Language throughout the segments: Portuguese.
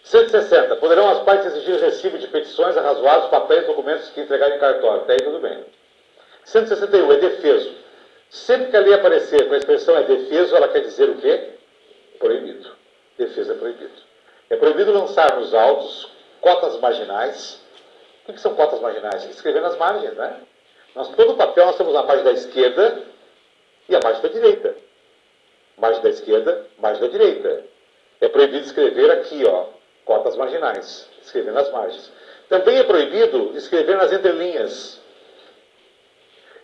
160. Poderão as partes exigir recibo de petições, arrazoados, papéis, documentos que entregarem em cartório. Até aí tudo bem. 161. É defeso. Sempre que a lei aparecer com a expressão é defeso, ela quer dizer o quê? Proibido. Defesa é proibido. É proibido lançar nos autos cotas marginais. O que são cotas marginais? Escrever nas margens, né? Todo o papel nós temos na margem da esquerda e a margem da direita. Margem da esquerda, margem da direita. É proibido escrever aqui, ó, cotas marginais. Escrever nas margens. Também é proibido escrever nas entrelinhas.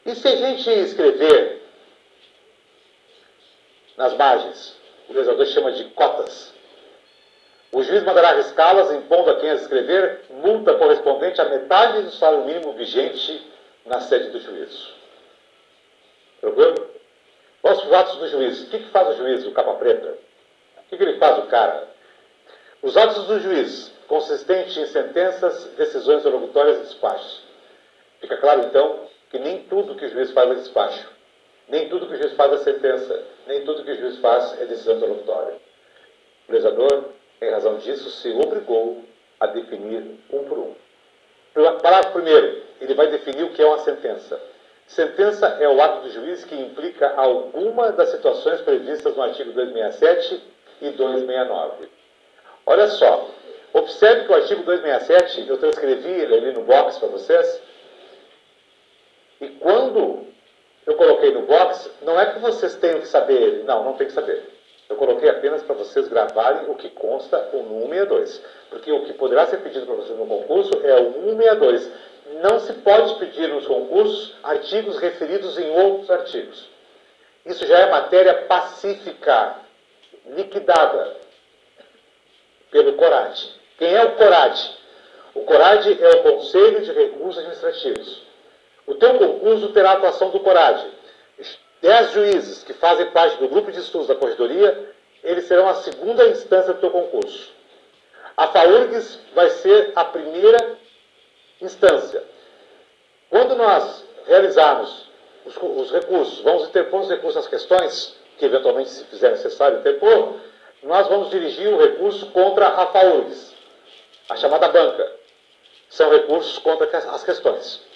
E se a gente escrever nas margens, o legislador chama de cotas. O juiz mandará arriscá-las, impondo a quem as escrever multa correspondente à metade do salário mínimo vigente na sede do juízo. Tranquilo? Vamos para os atos do juiz. O que faz o juiz, o capa preta? O que ele faz, o cara? Os atos do juiz, consistentes em sentenças, decisões interlocutórias e despachos. Fica claro, então, que nem tudo que o juiz faz é despacho. Nem tudo que o juiz faz é sentença. Nem tudo que o juiz faz é decisão interlocutória. O legislador, em razão disso, se obrigou a definir um por um. Parágrafo 1º, ele vai definir o que é uma sentença. Sentença é o ato do juiz que implica alguma das situações previstas no artigo 267 e 269. Olha só, observe que o artigo 267, eu transcrevi ele ali no box para vocês, e quando eu coloquei no box, não é que vocês tenham que saber ele, não tem que saber. Eu coloquei apenas para vocês gravarem o que consta no 162. Porque o que poderá ser pedido para vocês no concurso é o 162. Não se pode pedir nos concursos artigos referidos em outros artigos. Isso já é matéria pacífica, liquidada pelo CORAD. Quem é o CORAD? O CORAD é o Conselho de Recursos Administrativos. O teu concurso terá a atuação do CORAD. 10 juízes que fazem parte do grupo de estudos da corredoria, eles serão a segunda instância do teu concurso. A FAURGS vai ser a primeira instância. Quando nós realizarmos os recursos, vamos interpor os recursos às questões, que eventualmente, se fizer necessário interpor, nós vamos dirigir o recurso contra a FAURGS, a chamada banca. São recursos contra as questões.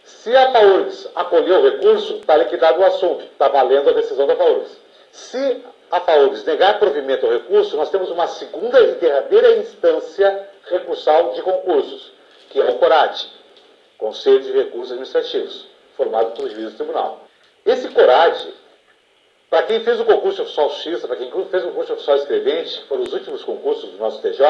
Se a FAURGS acolher o recurso, está liquidado o assunto, está valendo a decisão da FAURGS. Se a FAURGS negar provimento ao recurso, nós temos uma segunda e derradeira instância recursal de concursos, que é o CORAD, Conselho de Recursos Administrativos, formado pelo juiz do tribunal. Esse CORAD, para quem fez o concurso de oficial justiça, para quem fez o concurso de oficial escrevente, foram os últimos concursos do nosso TJ,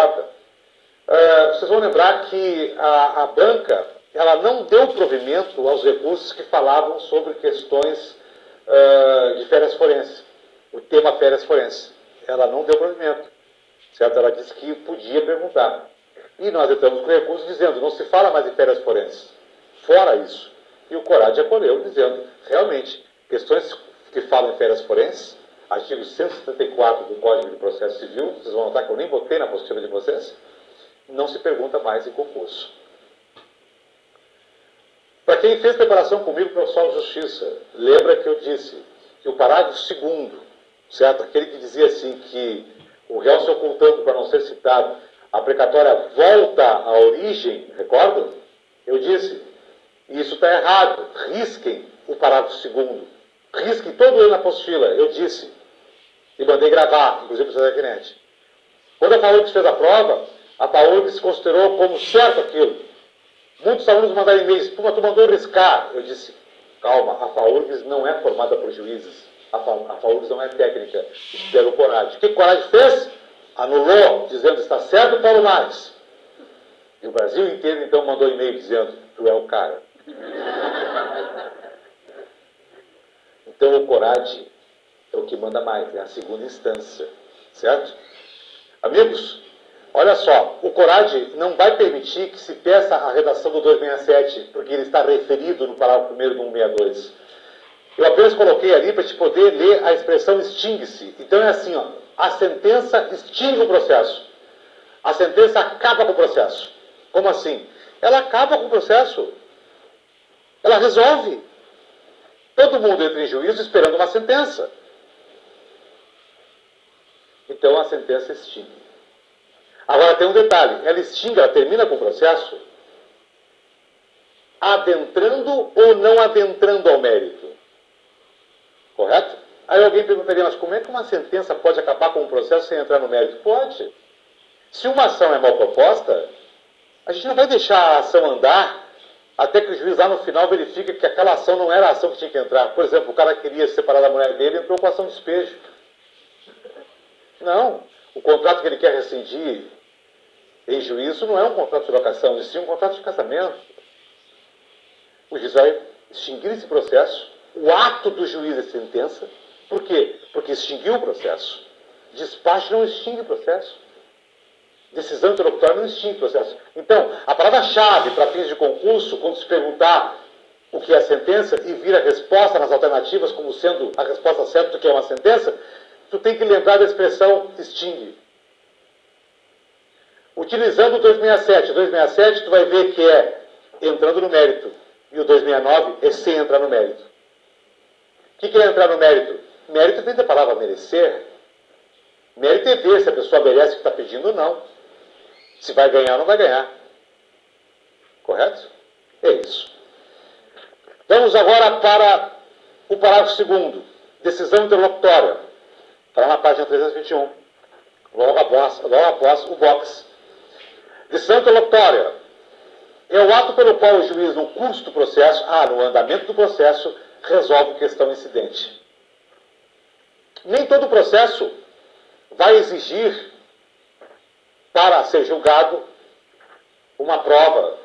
vocês vão lembrar que a banca, ela não deu provimento aos recursos que falavam sobre questões de férias forenses. O tema férias forenses. Ela não deu provimento. Certo? Ela disse que podia perguntar. E nós entramos com o recurso dizendo, não se fala mais em férias forenses. Fora isso. E o CORAD acolheu dizendo, realmente, questões que falam em férias forenses, artigo 174 do Código de Processo Civil, vocês vão notar que eu nem botei na apostila de vocês, não se pergunta mais em concurso. Para quem fez preparação comigo para o oficial de justiça, lembra que eu disse que o parágrafo 2º, certo? Aquele que dizia assim que o réu se ocultando para não ser citado, a precatória volta à origem, recordam? Eu disse, isso está errado, risquem o parágrafo 2º, risquem todo ele na apostila, eu disse, e mandei gravar, inclusive para o Secnet. Quando a FAURGS fez a prova, a FAURGS considerou como certo aquilo. Muitos alunos mandaram e-mails, tu mandou riscar. Eu disse, calma, a FAURGS não é formada por juízes. A FAURGS não é técnica. Espera o CORAD. O que o CORAD fez? Anulou, dizendo, está certo, Paulo Marques. E o Brasil inteiro, então, mandou e-mail dizendo, tu é o cara. Então, o CORAD é o que manda mais, é a segunda instância. Certo? Amigos, olha só, o CORAD não vai permitir que se peça a redação do 267, porque ele está referido no parágrafo 1º do 162. Eu apenas coloquei ali para te poder ler a expressão extingue-se. Então é assim, ó, a sentença extingue o processo. A sentença acaba com o processo. Como assim? Ela acaba com o processo. Ela resolve. Todo mundo entra em juízo esperando uma sentença. Então a sentença extingue. Agora tem um detalhe, ela extingue, ela termina com o processo adentrando ou não adentrando ao mérito. Correto? Aí alguém perguntaria, mas como é que uma sentença pode acabar com um processo sem entrar no mérito? Pode. Se uma ação é mal proposta, a gente não vai deixar a ação andar até que o juiz lá no final verifique que aquela ação não era a ação que tinha que entrar. Por exemplo, o cara queria se separar da mulher dele e entrou com a ação de despejo. Não. O contrato que ele quer rescindir em juízo não é um contrato de locação, e sim um contrato de casamento. O juiz vai extinguir esse processo. O ato do juiz é sentença. Por quê? Porque extinguiu o processo. Despacho não extingue o processo. Decisão interlocutória não extingue o processo. Então, a palavra-chave para fins de concurso, quando se perguntar o que é sentença e vir a resposta nas alternativas como sendo a resposta certa do que é uma sentença, tu tem que lembrar da expressão extingue. Utilizando o 267. O 267 tu vai ver que é entrando no mérito. E o 269 é sem entrar no mérito. O que é entrar no mérito? Mérito vem da palavra merecer. Mérito é ver se a pessoa merece o que está pedindo ou não. Se vai ganhar ou não vai ganhar. Correto? É isso. Vamos agora para o parágrafo 2º. Decisão interlocutória. Está na página 321. Logo após o box. Decisão interlocutória é o ato pelo qual o juiz, no curso do processo, no andamento do processo, resolve questão incidente. Nem todo processo vai exigir, para ser julgado, uma prova,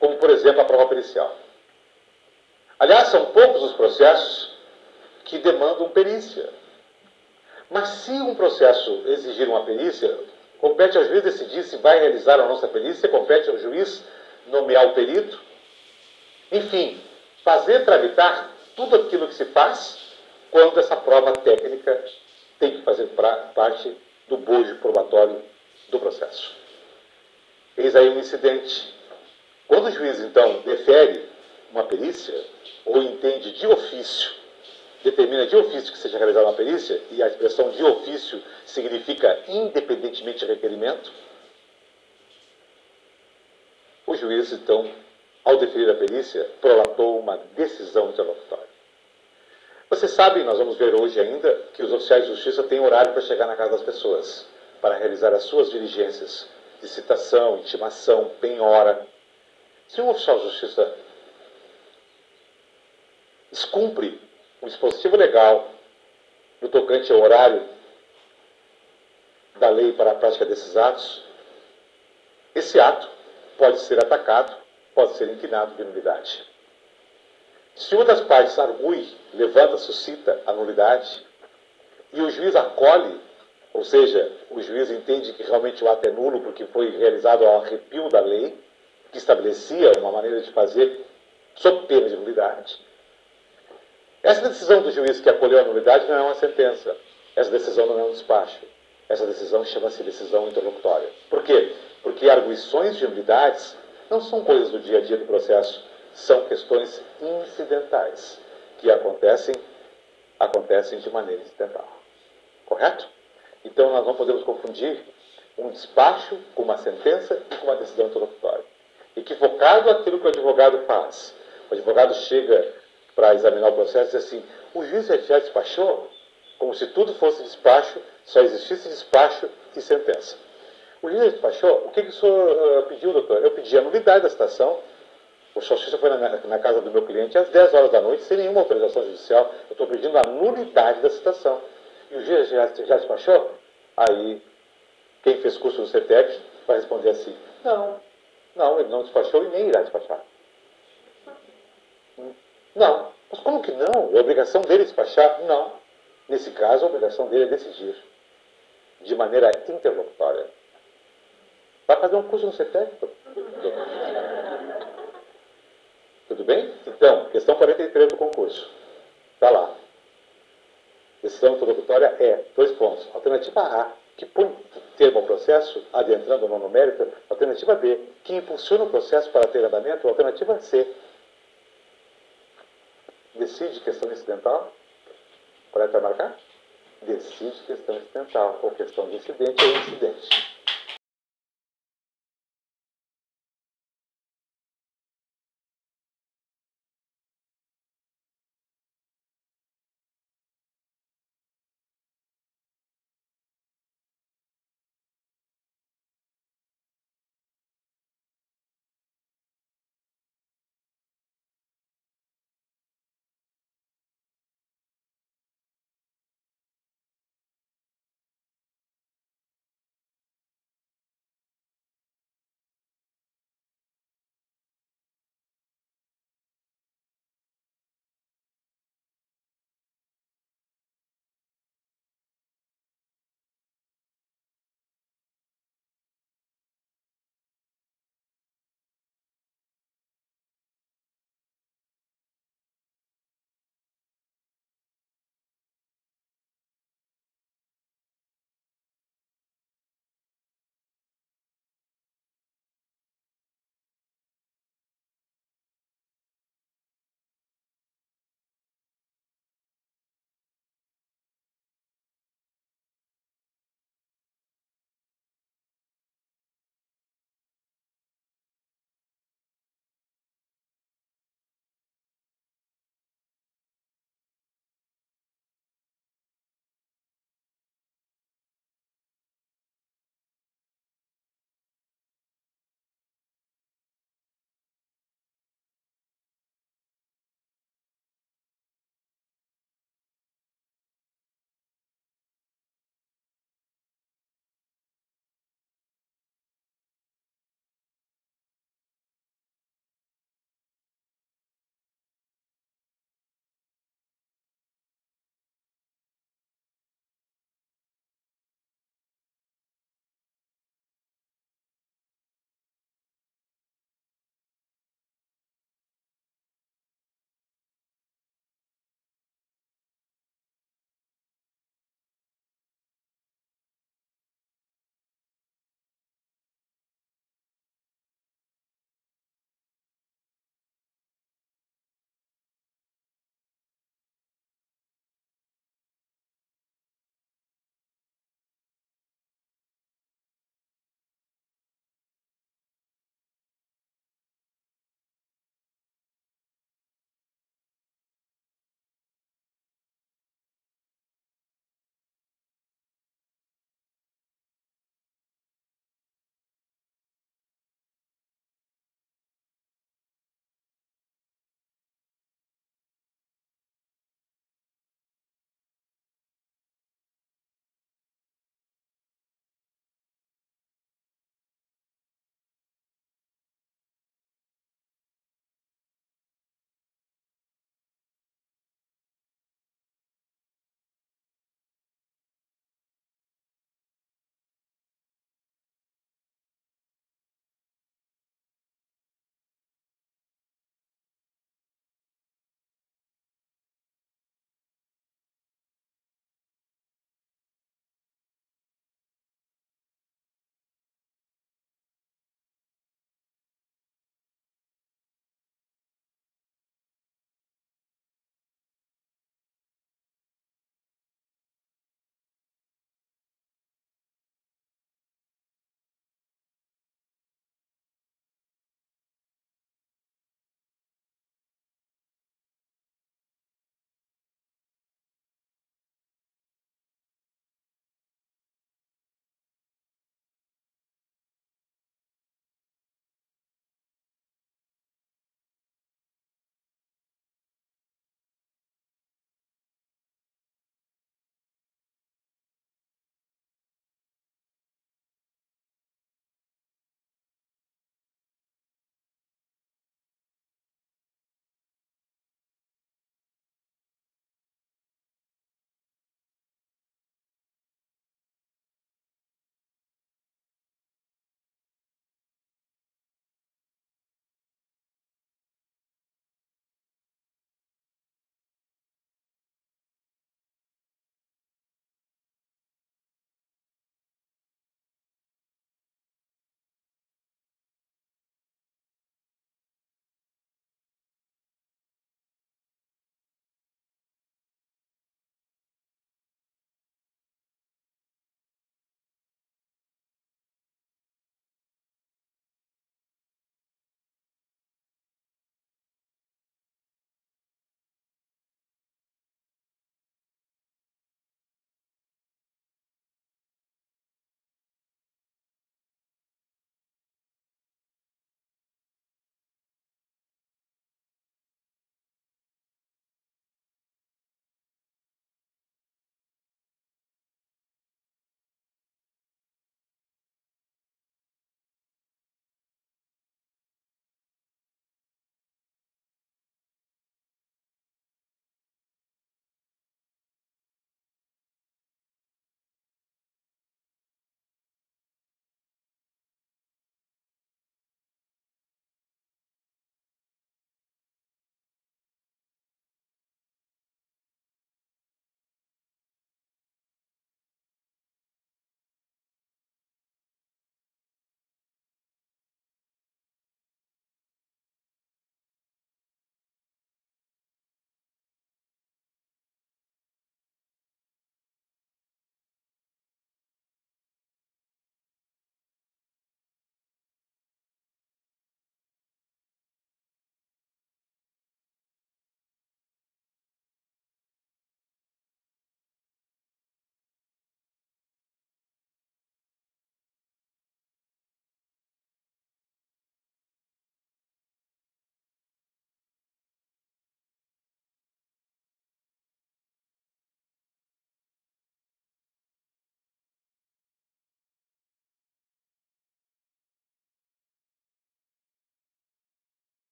como, por exemplo, a prova pericial. Aliás, são poucos os processos que demandam perícia. Mas se um processo exigir uma perícia, compete ao juiz decidir se vai realizar ou não essa perícia, compete ao juiz nomear o perito, enfim, fazer tramitar tudo aquilo que se faz quando essa prova técnica tem que fazer parte do bojo probatório do processo. Eis aí um incidente. Quando o juiz, então, defere uma perícia, ou entende de ofício, determina de ofício que seja realizada uma perícia, e a expressão de ofício significa independentemente de requerimento, o juiz, então, ao deferir a perícia, prolatou uma decisão interlocutória. Vocês sabem, nós vamos ver hoje ainda, que os oficiais de justiça têm horário para chegar na casa das pessoas, para realizar as suas diligências de citação, intimação, penhora. Se um oficial de justiça descumpre um dispositivo legal no tocante ao horário da lei para a prática desses atos, esse ato pode ser atacado, pode ser inquinado de nulidade. Se uma das partes argue, levanta, suscita a nulidade, e o juiz acolhe, ou seja, o juiz entende que realmente o ato é nulo porque foi realizado ao arrepio da lei, que estabelecia uma maneira de fazer sob pena de nulidade. Essa decisão do juiz que acolheu a nulidade não é uma sentença. Essa decisão não é um despacho. Essa decisão chama-se decisão interlocutória. Por quê? Porque arguições de nulidades não são coisas do dia a dia do processo, são questões incidentais, que acontecem de maneira incidental. Correto? Então nós não podemos confundir um despacho com uma sentença e com uma decisão interlocutória. Equivocado aquilo que o advogado faz. O advogado chega para examinar o processo e diz assim, o juiz já despachou? Como se tudo fosse despacho, só existisse despacho e sentença. O juiz despachou? O que o senhor pediu, doutor? Eu pedi a nulidade da citação. O justiça foi na casa do meu cliente às 10 horas da noite, sem nenhuma autorização judicial. Eu estou pedindo a nulidade da citação. E o juiz já despachou? Aí, quem fez curso do CETEC vai responder assim, não, ele não despachou e nem irá despachar. Não. Mas como que não? É obrigação dele despachar? Não. Nesse caso, a obrigação dele é decidir. De maneira interlocutória. Vai fazer um curso no CETEC? Tudo bem? Então, questão 43 do concurso. Está lá. Decisão interlocutória é, 2 pontos. Alternativa A, que põe termo ao processo, adentrando ou não no mérito. Alternativa B, que impulsiona o processo para ter andamento. Alternativa C, decide questão incidental. Qual é que vai marcar? Decide questão incidental, ou questão de incidente ou incidente.